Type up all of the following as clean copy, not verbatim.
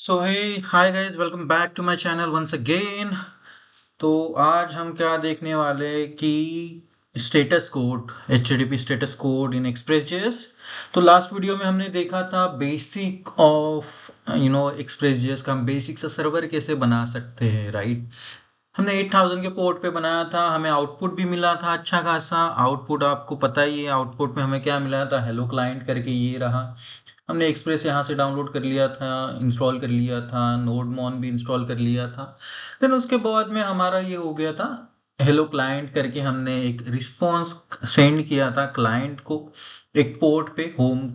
So hey hi guys, welcome back to my channel once again. तो आज हम क्या देखने वाले कि status code, HTTP status code in Express JS. तो लास्ट वीडियो में हमने देखा था बेसिक ऑफ एक्सप्रेस जेएस का हम बेसिक सा सर्वर कैसे बना सकते हैं, राइट। हमने 8000 के पोर्ट पे बनाया था, हमें आउटपुट भी मिला था अच्छा खासा आउटपुट। आपको पता ही है आउटपुट में हमें क्या मिला था, हेलो क्लाइंट करके ये रहा। हमने एक्सप्रेस यहाँ से डाउनलोड कर लिया था, इंस्टॉल कर लिया था, नोडमॉन भी इंस्टॉल कर लिया था। देन उसके बाद में हमारा ये हो गया था हेलो क्लाइंट करके, हमने एक रिस्पॉन्स सेंड किया था क्लाइंट को। एक पोर्ट पे होम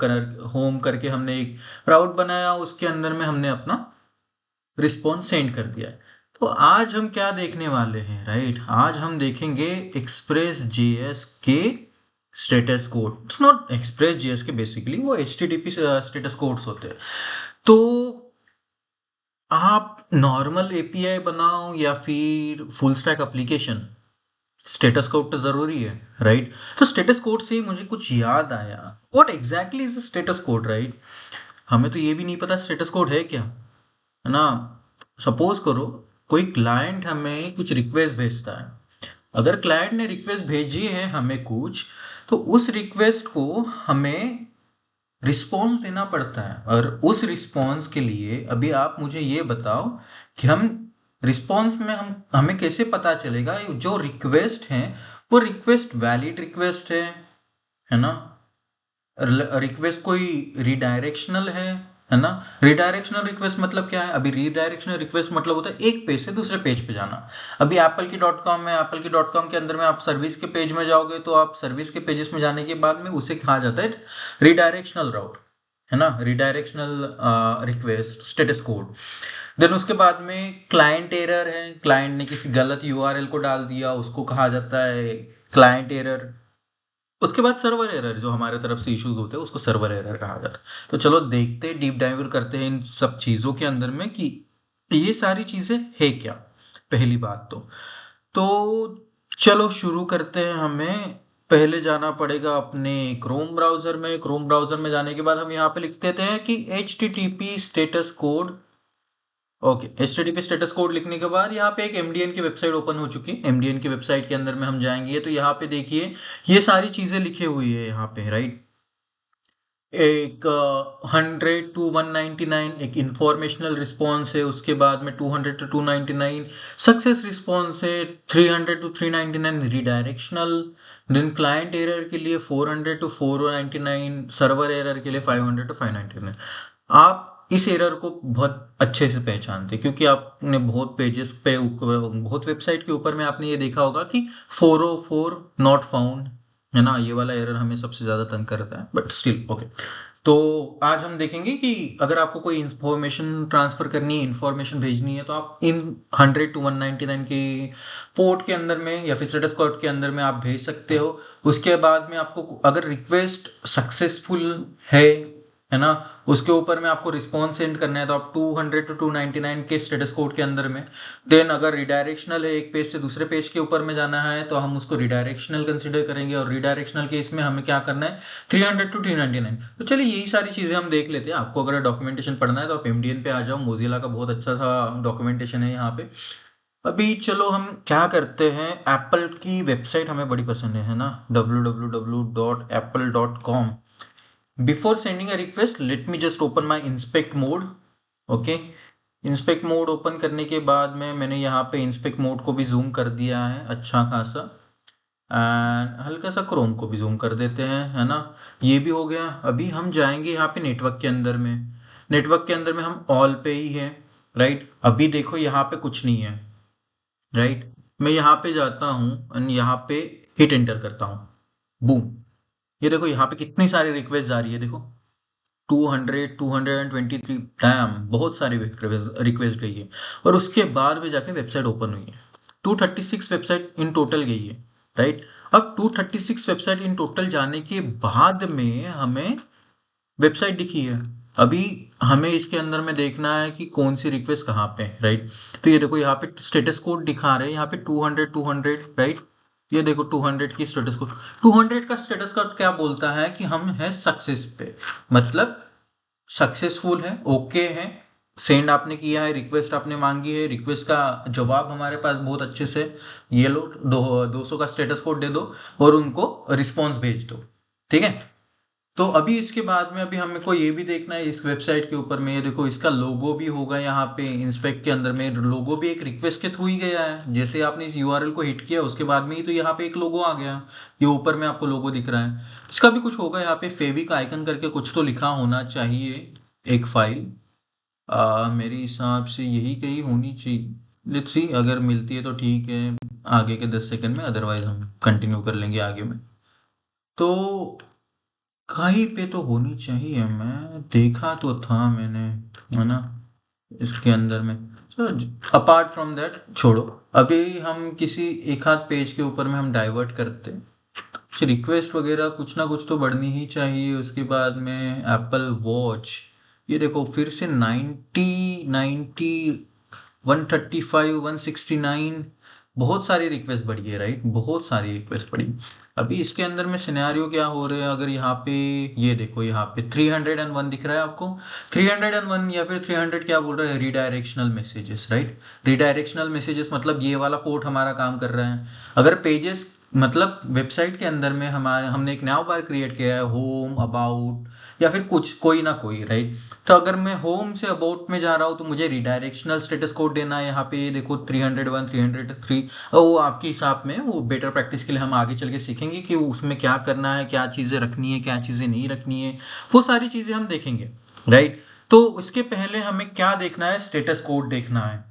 करके हमने एक राउट बनाया, उसके अंदर में हमने अपना रिस्पॉन्स सेंड कर दिया है। तो आज हम क्या देखने वाले हैं, राइट। आज हम देखेंगे एक्सप्रेस जेएस के status code. It's not express JS के, बेसिकली वो HTTP स्टेटस कोड्स होते हैं। तो आप नॉर्मल API बनाओ या फिर full stack application, status code तो जरूरी है, राइट। तो स्टेटस कोड से ही मुझे कुछ याद आया, what exactly is status code, right. हमें तो ये भी नहीं पता स्टेटस कोड है क्या, है ना। सपोज करो कोई क्लाइंट हमें कुछ रिक्वेस्ट भेजता है। अगर क्लाइंट ने रिक्वेस्ट भेजी है हमें कुछ, तो उस रिक्वेस्ट को हमें रिस्पॉन्स देना पड़ता है। और उस रिस्पॉन्स के लिए अभी आप मुझे ये बताओ कि हम रिस्पॉन्स में हमें कैसे पता चलेगा जो रिक्वेस्ट है वो रिक्वेस्ट वैलिड रिक्वेस्ट है ना। रिक्वेस्ट कोई रिडायरेक्शनल है ना। रिडायरेक्शनल रिक्वेस्ट मतलब क्या है, अभी रिडायरेक्शनल रिक्वेस्ट मतलब होता है एक पेज से दूसरे पेज पे जाना। अभी एप्पल की .com में, एप्पल की .com के अंदर में आप सर्विस के पेज में जाओगे तो आप सर्विस के पेजेस में जाने के बाद में उसे कहा जाता है रिडायरेक्शनल राउट, है ना, रिडायरेक्शनल रिक्वेस्ट स्टेटस कोड। देन उसके बाद में क्लाइंट एरर है, क्लाइंट ने किसी गलत URL को डाल दिया, उसको कहा जाता है क्लाइंट एरर। उसके बाद सर्वर एरर, जो हमारे तरफ से इश्यूज होते हैं उसको सर्वर एरर कहा जाता है। तो चलो देखते हैं, डीप डाइव करते हैं इन सब चीज़ों के अंदर में कि ये सारी चीज़ें है क्या। पहली बात तो चलो शुरू करते हैं। हमें पहले जाना पड़ेगा अपने क्रोम ब्राउज़र में। क्रोम ब्राउज़र में जाने के बाद हम यहाँ पे लिख देते हैं कि HTTP status code. Okay, HTTP status code लिखने के बाद यहाँ पे एक MDN की वेबसाइट ओपन हो चुकी है। MDN की वेबसाइट के अंदर में हम जाएंगे तो यहाँ पे देखिए ये सारी चीज़ें लिखी हुई है यहाँ पे, राइट। एक 100 to 199 एक इंफॉर्मेशनल रिस्पॉन्स है, उसके बाद में 200 to 299 सक्सेस रिस्पॉन्स है, 300 to 399 रिडायरेक्शनल। देन क्लाइंट एरर के लिए 400 to 499, सर्वर एरर के लिए 500 to 599। आप इस एरर को बहुत अच्छे से पहचानते क्योंकि आपने बहुत पेजेस पे, बहुत वेबसाइट के ऊपर में आपने ये देखा होगा कि 404 नॉट फाउंड, है ना। ये वाला एरर हमें सबसे ज़्यादा तंग करता है, बट स्टिल ओके। तो आज हम देखेंगे कि अगर आपको कोई इंफॉर्मेशन ट्रांसफ़र करनी है, इंफॉर्मेशन भेजनी है, तो आप इन 100 to 199 के पोर्ट के अंदर में या फिर स्टेटस कोड के अंदर में आप भेज सकते हो। उसके बाद में आपको अगर रिक्वेस्ट सक्सेसफुल है ना, उसके ऊपर में आपको रिस्पॉन्स सेंड करना है तो आप 200 to 299 के स्टेटस कोड के अंदर में। देन अगर रिडायरेक्शनल है, एक पेज से दूसरे पेज के ऊपर में जाना है तो हम उसको रिडायरेक्शनल कंसिडर करेंगे, और रिडायरेक्शनल केस में हमें क्या करना है 300 to 399। तो चलिए यही सारी चीज़ें हम देख लेते हैं। आपको अगर डॉक्यूमेंटेशन पढ़ना है तो आप MDN पे आ जाओ, मोजिला का बहुत अच्छा सा डॉक्यूमेंटेशन है यहाँ पे। अभी चलो हम क्या करते हैं, एप्पल की वेबसाइट हमें बड़ी पसंद है ना, www.apple.com। Before sending a request let me just open my inspect mode. Okay, inspect mode open करने के बाद में मैंने यहाँ पे इंस्पेक्ट मोड को भी जूम कर दिया है अच्छा खासा, एंड हल्का सा क्रोम को भी जूम कर देते हैं, है ना। ये भी हो गया। अभी हम जाएंगे यहाँ पे नेटवर्क के अंदर में। नेटवर्क के अंदर में हम ऑल पे ही है, राइट। अभी देखो यहाँ पे कुछ नहीं है, राइट। मैं यहाँ पे जाता हूँ एंड यहाँ पे हिट एंटर करता हूँ, बूम। ये देखो यहाँ पे कितनी सारी रिक्वेस्ट आ रही है, देखो 200 223, डैम बहुत सारी रिक्वेस्ट गई है। और उसके बाद में जाके वेबसाइट ओपन हुई है। 236 वेबसाइट इन टोटल गई है, राइट। अब 236 वेबसाइट इन टोटल जाने के बाद में हमें वेबसाइट दिखी है। अभी हमें इसके अंदर में देखना है कि कौन सी रिक्वेस्ट कहाँ पे है, राइट। तो ये देखो यहाँ पे स्टेटस कोड दिखा रहे हैं, यहाँ पे 200 राइट। ये देखो 200 की स्टेटस कोड, 200 का स्टेटस कोड क्या बोलता है कि हम है सक्सेस पे, मतलब सक्सेसफुल है, ओके है, सेंड आपने किया है, रिक्वेस्ट आपने मांगी है, रिक्वेस्ट का जवाब हमारे पास बहुत अच्छे से, ये लो 200 का स्टेटस कोड दे दो और उनको रिस्पॉन्स भेज दो। ठीक है, तो अभी इसके बाद में अभी हमें को ये भी देखना है इस वेबसाइट के ऊपर में, ये देखो इसका लोगो भी होगा यहाँ पे इंस्पेक्ट के अंदर में, लोगो भी एक रिक्वेस्ट के थ्रू ही गया है। जैसे आपने इस यूआरएल को हिट किया उसके बाद में ही तो यहाँ पे एक लोगो आ गया, ये ऊपर में आपको लोगो दिख रहा है। इसका भी कुछ होगा यहाँ पे फेविक आइकन करके कुछ तो लिखा होना चाहिए, एक फाइल मेरे हिसाब से यही कहीं होनी चाहिए। लेट्स सी, अगर मिलती है तो ठीक है आगे के 10 सेकंड में, अदरवाइज हम कंटिन्यू कर लेंगे आगे में। तो कहीं पे तो होनी चाहिए, मैं देखा तो था मैंने, है ना, इसके अंदर में। अपार्ट फ्रॉम दैट छोड़ो, अभी हम किसी एक आध पेज के ऊपर में हम डाइवर्ट करते हैं। रिक्वेस्ट वगैरह कुछ ना कुछ तो बढ़नी ही चाहिए। उसके बाद में एप्पल वॉच, ये देखो फिर से 90 135 169, बहुत सारी रिक्वेस्ट बढ़ी है राइट, बहुत सारी रिक्वेस्ट बढ़ी। अभी इसके अंदर में सिनेरियो क्या हो रहे हैं, अगर यहाँ पे ये देखो, यहाँ पे 301 दिख रहा है आपको, 301 या फिर 300 क्या बोल रहा है, रिडायरेक्शनल मैसेजेस राइट। रिडायरेक्शनल मैसेजेस मतलब ये वाला पोर्ट हमारा काम कर रहा है। अगर पेजेस मतलब वेबसाइट के अंदर में हमारे हमने एक नया बार क्रिएट किया है, होम अबाउट या फिर कुछ कोई ना कोई राइट, तो अगर मैं होम से अबाउट में जा रहा हूँ तो मुझे रिडायरेक्शनल स्टेटस कोड देना है। यहाँ पे ये देखो 301 303, और वो आपके हिसाब में, वो बेटर प्रैक्टिस के लिए हम आगे चल के सीखेंगे कि उसमें क्या करना है, क्या चीज़ें रखनी है, क्या चीज़ें नहीं रखनी है, वो सारी चीज़ें हम देखेंगे राइट। तो उसके पहले हमें क्या देखना है, स्टेटस कोड देखना है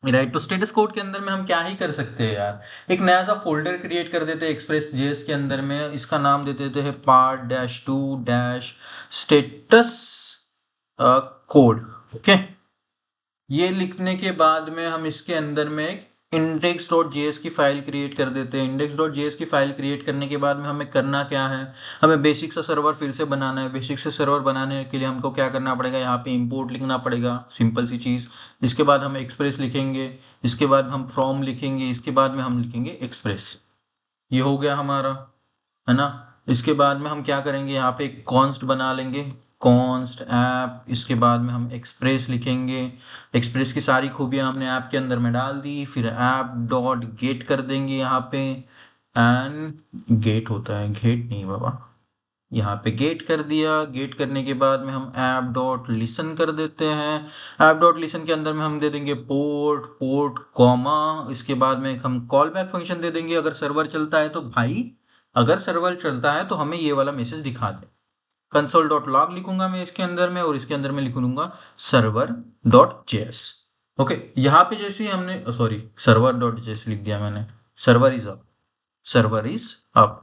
राइट। तो स्टेटस कोड के अंदर में हम क्या ही कर सकते हैं यार, एक नया सा फोल्डर क्रिएट कर देते हैं एक्सप्रेस जेएस के अंदर में, इसका नाम दे देते हैं part-2-status कोड। ओके, ये लिखने के बाद में हम इसके अंदर में एक index.js की फाइल क्रिएट कर देते हैं। index.js की फाइल क्रिएट करने के बाद में हमें करना क्या है, हमें बेसिक सा सर्वर फिर से बनाना है। बेसिक से सर्वर बनाने के लिए हमको क्या करना पड़ेगा, यहाँ पे इंपोर्ट लिखना पड़ेगा, सिंपल सी चीज़। इसके बाद हम एक्सप्रेस लिखेंगे, इसके बाद हम फ्रॉम लिखेंगे, इसके बाद में हम लिखेंगे एक्सप्रेस। ये हो गया हमारा, है ना। इसके बाद में हम क्या करेंगे, यहाँ पे एक कॉन्स्ट बना लेंगे, कॉन्स्ट ऐप, इसके बाद में हम एक्सप्रेस लिखेंगे। एक्सप्रेस की सारी खूबियाँ हमने ऐप के अंदर में डाल दी, फिर ऐप डॉट गेट कर देंगे यहाँ पे, एंड गेट होता है, गेट नहीं बाबा, यहाँ पे गेट कर दिया। गेट करने के बाद में हम ऐप डॉट लिसन कर देते हैं। ऐप डॉट लिसन के अंदर में हम दे देंगे पोर्ट पोर्ट कॉमा, इसके बाद में हम कॉल बैक फंक्शन दे देंगे अगर सर्वर चलता है तो। भाई अगर सर्वर चलता है तो हमें ये वाला मैसेज दिखा दे। कंसोल डॉट लॉग लिखूंगा मैं इसके अंदर में, और इसके अंदर में लिखूंगा सर्वर डॉट जेएस। ओके, यहाँ पे जैसे ही हमने, सॉरी, सर्वर डॉट जेएस लिख दिया मैंने, server is up, server is up.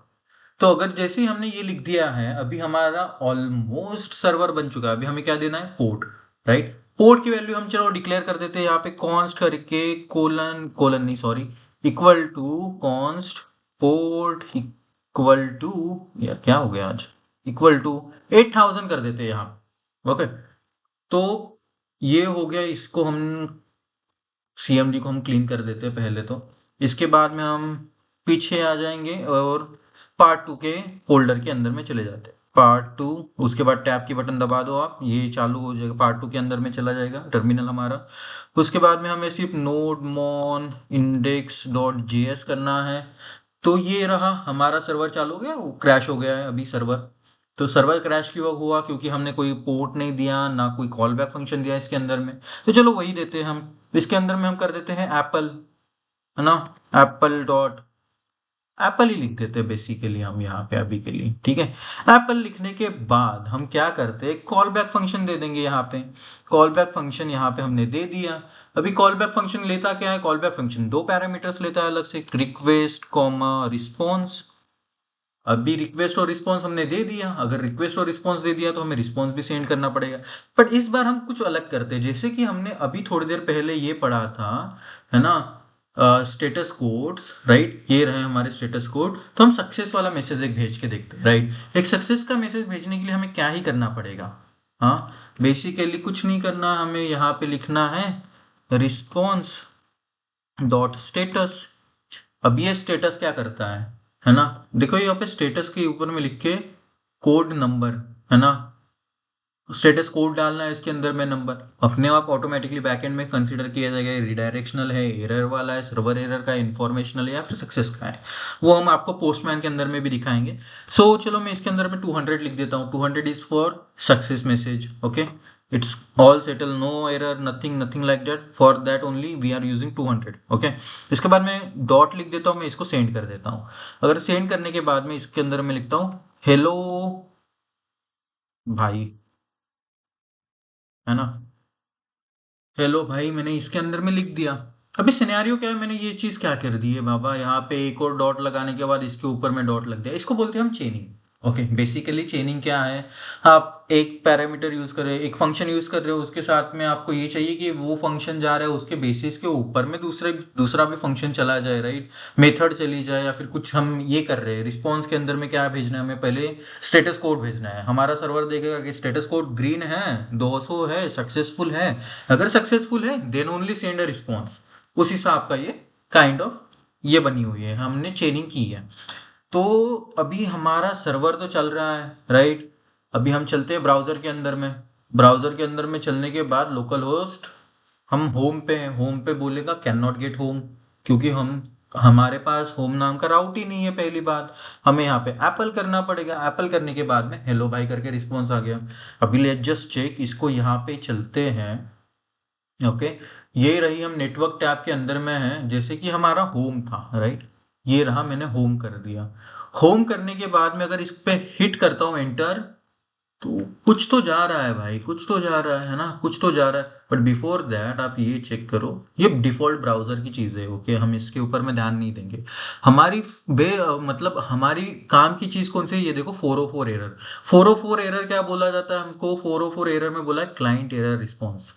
तो अगर जैसे ही हमने ये लिख दिया है, अभी हमारा ऑलमोस्ट सर्वर बन चुका है। अभी हमें क्या देना है, पोर्ट राइट। पोर्ट की वैल्यू हम चलो डिक्लेयर कर देते हैं यहाँ पे, कॉन्स्ट करके कोलन कोलन नहीं sorry, equal to const port equal to, या क्या हो गया आज, इक्वल टू 8000 कर देते हैं यहाँ। ओके, तो ये हो गया। इसको हम सीएमडी को हम क्लीन कर देते हैं पहले तो। इसके बाद में हम पीछे आ जाएंगे और पार्ट 2 के फोल्डर के अंदर में चले जाते हैं। पार्ट 2, उसके बाद टैब की बटन दबा दो आप, ये चालू हो जाएगा, पार्ट 2 के अंदर में चला जाएगा टर्मिनल हमारा। उसके बाद में हमें सिर्फ नोड मॉन इंडेक्स डॉट जेएस करना है। तो ये रहा हमारा सर्वर चालू हो गया, वो क्रैश हो गया है अभी सर्वर। तो सर्वर क्रैश क्यों हुआ, क्योंकि हमने कोई पोर्ट नहीं दिया, ना कोई कॉल बैक फंक्शन दिया इसके अंदर में। तो चलो वही देते हैं हम, इसके अंदर में हम कर देते हैं एप्पल, है ना, एप्पल डॉट, एप्पल ही लिख देते हैं बेसिकली हम यहाँ पे अभी के लिए। ठीक है, एप्पल लिखने के बाद हम क्या करते हैं, कॉल बैक फंक्शन दे देंगे यहाँ पे। कॉल बैक फंक्शन यहाँ पे हमने दे दिया। अभी कॉल बैक फंक्शन लेता क्या है, कॉल बैक फंक्शन 2 पैरामीटर्स लेता है अलग से, रिक्वेस्ट कॉमा रिस्पॉन्स। अभी रिक्वेस्ट और रिस्पॉन्स हमने दे दिया, अगर रिक्वेस्ट और रिस्पॉन्स दे दिया तो हमें रिस्पॉन्स भी सेंड करना पड़ेगा। बट इस बार हम कुछ अलग करते हैं, जैसे कि हमने अभी थोड़ी देर पहले ये पढ़ा था, है ना, स्टेटस कोड्स राइट, ये रहे हमारे स्टेटस कोड। तो हम सक्सेस वाला मैसेज एक भेज के देखते हैं राइट। एक सक्सेस का मैसेज भेजने के लिए हमें क्या ही करना पड़ेगा, हाँ, बेसिकली कुछ नहीं करना, हमें यहाँ पे लिखना है रिस्पॉन्स डॉट स्टेटस। अब ये स्टेटस क्या करता है ना, देखो यहाँ पे स्टेटस के ऊपर में लिख के कोड नंबर, है ना, स्टेटस कोड डालना है इसके अंदर में नंबर, अपने आप ऑटोमेटिकली बैकएंड में कंसीडर किया जाएगा रिडायरेक्शनल है, एरर वाला है, सर्वर एरर का, इन्फॉर्मेशनल है या फिर सक्सेस का है। वो हम आपको पोस्टमैन के अंदर में भी दिखाएंगे। सो चलो मैं इसके अंदर में 200 लिख देता हूँ। 200 is for success message. Okay, it's all settle, no error, nothing nothing like that, for that only we are using 200। Okay, इसके बाद मैं डॉट लिख देता हूँ, मैं इसको सेंड कर देता हूँ। अगर सेंड करने के बाद में इसके अंदर मैं लिखता हूँ हेलो भाई, है ना, हेलो भाई मैंने इसके अंदर में लिख दिया। अभी सिनेरियो क्या है, मैंने ये चीज क्या कर दी है बाबा, यहाँ पे एक और डॉट लगाने के बाद इसके ऊपर में डॉट लग दिया, इसको बोलते हैं हम चेनिंग। ओके, बेसिकली चेनिंग क्या है, आप एक पैरामीटर यूज कर रहे हो, एक फंक्शन यूज कर रहे हो, उसके साथ में आपको ये चाहिए कि वो फंक्शन जा रहा है उसके बेसिस के ऊपर में दूसरा भी फंक्शन चला जाए, राइट, मेथड चली जाए, या फिर कुछ हम ये कर रहे हैं रिस्पॉन्स के अंदर में क्या भेजना है, हमें पहले स्टेटस कोड भेजना है। हमारा सर्वर देखेगा कि स्टेटस कोड ग्रीन है, 200 है, सक्सेसफुल है। अगर सक्सेसफुल है then only send a response. उस हिसाब का ये काइंड ऑफ ये बनी हुई है, हमने चेनिंग की है। तो अभी हमारा सर्वर तो चल रहा है, राइट। अभी हम चलते हैं ब्राउजर के अंदर में। ब्राउजर के अंदर में चलने के बाद लोकल होस्ट, हम होम पे हैं, होम पे बोलेगा कैन नॉट गेट होम, क्योंकि हमारे पास होम नाम का राउट ही नहीं है। पहली बात, हमें यहाँ पे एप्पल करना पड़ेगा। एप्पल करने के बाद में हेलो भाई करके रिस्पॉन्स आ गया। अभी लेट जस्ट चेक, इसको यहाँ पे चलते हैं। ओके, ये रही, हम नेटवर्क टैब के अंदर में है, जैसे कि हमारा होम था, राइट। ये रहा, मैंने होम कर दिया। होम करने के बाद में अगर इस पे हिट करता हूँ एंटर, तो कुछ तो जा रहा है भाई, कुछ तो जा रहा है ना, कुछ तो जा रहा है। बट बिफोर दैट आप ये चेक करो, ये डिफॉल्ट ब्राउजर की चीज़ है। ओके, हम इसके ऊपर में ध्यान नहीं देंगे। हमारी मतलब हमारी काम की चीज़ कौन सी है, ये देखो 404 एरर। 404 एरर क्या बोला जाता है हमको, 404 एरर में बोला है क्लाइंट एरर रिस्पॉन्स।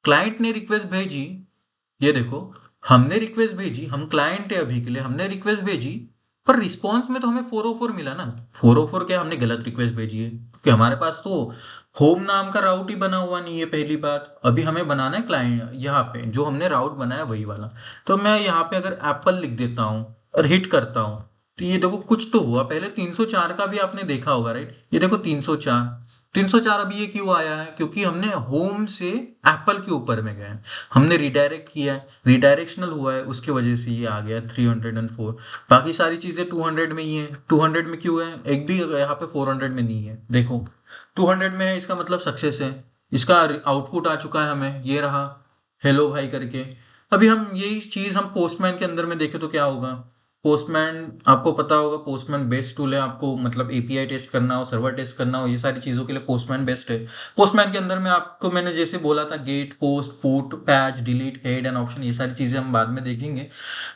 क्लाइंट ने रिक्वेस्ट भेजी, ये देखो, हमने रिक्वेस्ट भेजी, हम क्लाइंट है अभी के लिए, हमने रिक्वेस्ट भेजी, पर रिस्पॉन्स में तो हमें 404 मिला ना। 404 क्या, हमने गलत रिक्वेस्ट भेजी है, क्योंकि हमारे पास तो होम नाम का राउट ही बना हुआ नहीं है। पहली बात, अभी हमें बनाना है क्लाइंट, यहाँ पे जो हमने राउट बनाया वही वाला। तो मैं यहाँ पे अगर एप्पल लिख देता हूँ और हिट करता हूँ, तो ये देखो कुछ तो हुआ। पहले 304 का भी आपने देखा होगा, राइट, ये देखो 304। 304 अभी ये क्यों आया है, क्योंकि हमने होम से एप्पल के ऊपर में गए, हमने रिडायरेक्ट किया है, रिडायरेक्शनल हुआ है, उसकी वजह से ये आ गया 304। बाकी सारी चीजें 200 में ही है। 200 में क्यों है, एक भी यहाँ पे 400 में नहीं है। देखो 200 में है, इसका मतलब सक्सेस है। इसका आउटपुट आ चुका है हमें, ये रहा, हेलो भाई करके। अभी हम यही चीज हम पोस्टमैन के अंदर में देखें तो क्या होगा। पोस्टमैन, आपको पता होगा पोस्टमैन बेस्ट टूल है, आपको मतलब एपीआई टेस्ट करना हो, सर्वर टेस्ट करना हो, ये सारी चीज़ों के लिए पोस्टमैन बेस्ट है। पोस्टमैन के अंदर में आपको मैंने जैसे बोला था, get, post, put, patch, delete, head and option, ये सारी चीज़ें हम बाद में देखेंगे।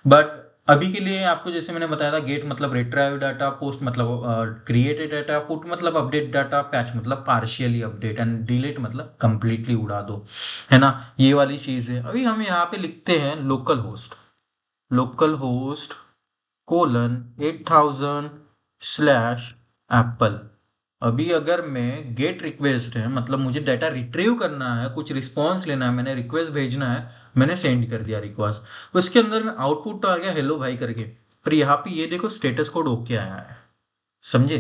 बट अभी के लिए आपको जैसे मैंने बताया था, गेट मतलब रिट्राइव डाटा, पोस्ट मतलब क्रिएटेड डाटा, पुट मतलब अपडेट डाटा, पैच मतलब पार्शियली अपडेट, एंड डिलीट मतलब कंप्लीटली उड़ा दो, है ना। ये वाली चीज़ है। अभी हम यहाँ पे लिखते हैं local host, local host colon 8000 slash Apple. अभी अगर मैं गेट रिक्वेस्ट है, मतलब मुझे डाटा रिट्रीव करना है, कुछ रिस्पॉन्स लेना है, मैंने रिक्वेस्ट भेजना है, मैंने सेंड कर दिया रिक्वेस्ट, उसके अंदर में आउटपुट तो आ गया हेलो भाई करके। पर यहाँ पे ये देखो स्टेटस कोड ओके आया है, समझे,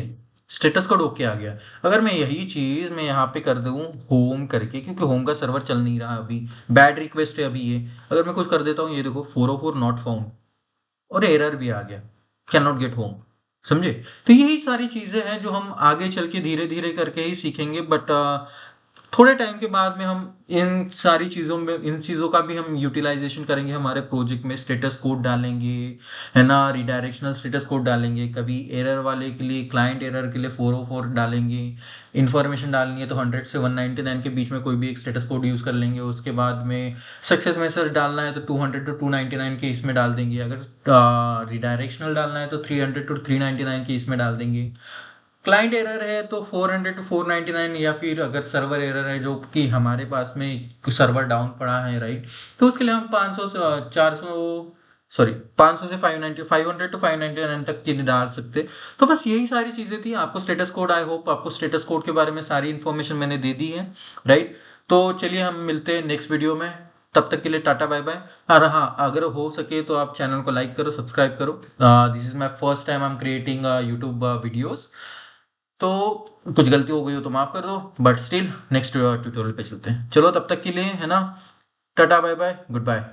स्टेटस कोड ओके आ गया। अगर मैं यही चीज मैं यहाँ पे कर दूँ होम करके, क्योंकि होम का सर्वर चल नहीं रहा अभी, बैड रिक्वेस्ट है अभी ये, अगर मैं कुछ कर देता हूँ, ये देखो 404 नॉट फाउंड, और एरर भी आ गया, कैन नॉट गेट होम, समझे। तो यही सारी चीजें हैं जो हम आगे चल के धीरे धीरे करके ही सीखेंगे। बट थोड़े टाइम के बाद में हम इन सारी चीज़ों में, इन चीज़ों का भी हम यूटिलाइजेशन करेंगे हमारे प्रोजेक्ट में। स्टेटस कोड डालेंगे, है ना, रिडायरेक्शनल स्टेटस कोड डालेंगे, कभी एरर वाले के लिए, क्लाइंट एरर के लिए 404 डालेंगे। इन्फॉर्मेशन डालनी है तो 100 से 199 के बीच में कोई भी एक स्टेटस कोड यूज़ कर लेंगे। उसके बाद में सक्सेस मैसेज डालना है तो 200 टू 299 के इसमें डाल देंगे। अगर रिडायरेक्शनल डालना है तो 300 टू 399 के इसमें डाल देंगे। क्लाइंट एरर है तो 400 टू 499, या फिर अगर सर्वर एरर है जो कि हमारे पास में सर्वर डाउन पड़ा है, राइट, तो उसके लिए हम 500 से 400, सॉरी 500 से 590, 500 टू 599 तक की डाल सकते। तो बस यही सारी चीज़ें थी। आपको स्टेटस कोड, आई होप आपको स्टेटस कोड के बारे में सारी इन्फॉर्मेशन मैंने दे दी है, राइट। तो चलिए हम मिलते हैं नेक्स्ट वीडियो में, तब तक के लिए टाटा बाय बाय। और हाँ, अगर हो सके तो आप चैनल को लाइक करो, सब्सक्राइब करो। This is my first time I am creating YouTube videos. तो कुछ गलती हो गई हो तो माफ़ कर दो, बट स्टिल नेक्स्ट ट्यूटोरियल पे चलते हैं। चलो तब तक के लिए है ना, tata bye bye good bye.